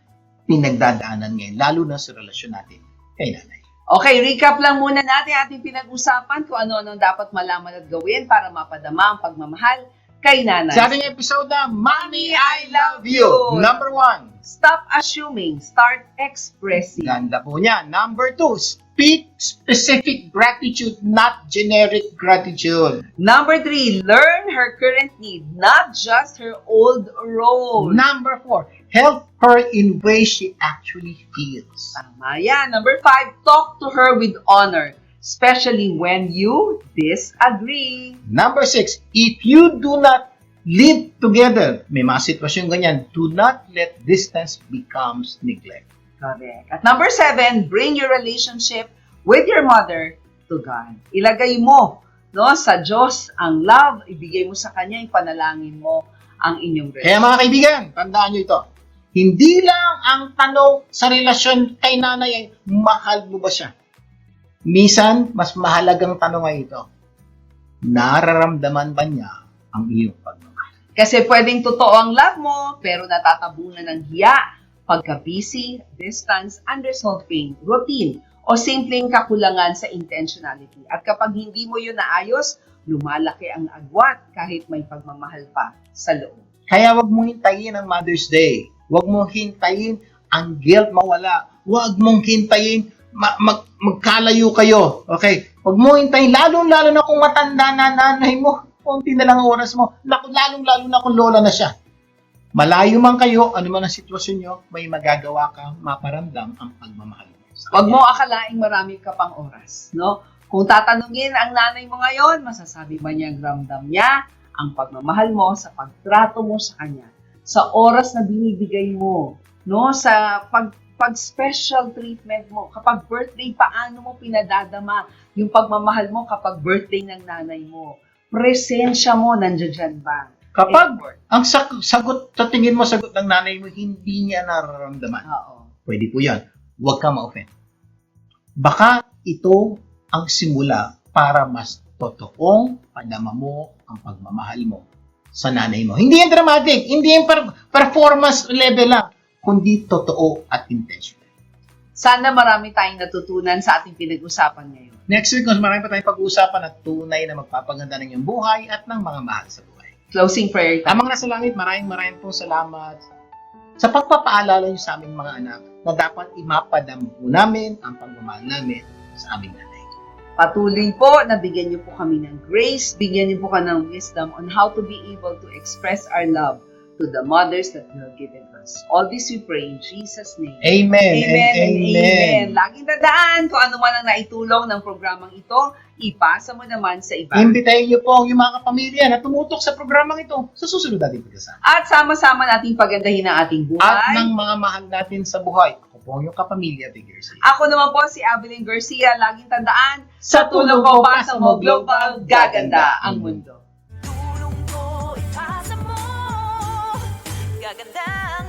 pinagdadaanan ngayon, lalo na sa relasyon natin kay nanay. Okay, recap lang muna natin ating pinag-usapan kung ano-ano dapat malaman at gawin para mapadama ang pagmamahal kay nanay. Sa ating episode na, Mommy, I Love You! Number 1. Stop assuming, start expressing. Ganda po niya. Number 2, speak specific gratitude, not generic gratitude. Number 3, learn her current need, not just her old role. Number 4, help her in ways she actually feels. Tama yan. Number 5, talk to her with honor, especially when you disagree. Number 6, if you do not live together, may mga sitwasyon ganyan, do not let distance becomes neglect. Correct. At number 7, bring your relationship with your mother to God. Ilagay mo, no, sa Diyos ang love, ibigay mo sa Kanya, ipanalangin mo ang inyong Kaya relasyon. mga kaibigan, tandaan nyo ito. Hindi lang ang tanong sa relasyon kay nanay ay, mahal mo ba siya? Minsan, mas mahalagang tanong ay ito, nararamdaman ba niya ang iyong pagmamahal? Kasi pwedeng totoo ang love mo, pero natatabunan ng hiya, pagka-busy, distance, unresolved pain, routine, o simpleng kakulangan sa intentionality. At kapag hindi mo yun naayos, lumalaki ang agwat kahit may pagmamahal pa sa loob. Kaya wag mong hintayin ang Mother's Day. Wag mong hintayin ang guilt mawala. Wag mong hintayin magkalayo kayo. Okay? Wag mong hintayin, lalo-lalo na kung matanda na nanay mo, konti na lang ang oras mo. Lalong-lalo na kung lola na siya. Malayo man kayo, ano man ang sitwasyon nyo, may magagawa kang maparamdam ang pagmamahal mo. Huwag mo akalaing marami ka pang oras, no? Kung tatanungin ang nanay mo ngayon, masasabi ba niyang ramdam niya ang pagmamahal mo sa pagtrato mo sa kanya, sa oras na binibigay mo, no? Sa pag-special treatment mo, kapag birthday, paano mo pinadadama yung pagmamahal mo kapag birthday ng nanay mo? Presensya mo, nandiyan ba? Kapag ang sagot, sa tingin mo, sagot ng nanay mo, hindi niya nararamdaman. Oo. Pwede po yan. Huwag ka ma-offend. Baka ito ang simula para mas totoong padama mo ang pagmamahal mo sa nanay mo. Hindi yan dramatic, hindi yan performance level lang, kundi totoo at intentional. Sana marami tayong natutunan sa ating pinag-usapan ngayon. Next week, mas marami pa tayong pag-uusapan at tunay na magpapaganda ng iyong buhay at ng mga mahal sa buhay. Closing prayer time. Amang nasa langit, maraming pong salamat sa pagpapaalala niyo sa aming mga anak na dapat imapadama po namin ang pagmamahal namin sa aming nanay. Patuloy po na bigyan niyo po kami ng grace, bigyan niyo po kami ng wisdom on how to be able to express our love to the mothers that you have given us. All this we pray in Jesus' name. Amen. Amen and and amen. Laging tandaan, kung ano man ang naitulong ng programang ito, ipasa mo naman sa iba. Imbitahin niyo po ang iyong mga kapamilya na tumutok sa programang ito sa susunod nating pagkasama. At sama-sama nating pagandahin ang ating buhay. At ng mga mahal natin sa buhay. Ako po ang iyong kapamilya, Ate Garcia. Ako naman po si Evelyn Garcia. Laging tandaan, Sa tulong ko, ko, pasa mo, global, gaganda ang mundo. Tulong ko ipasa mo. Gaganda ang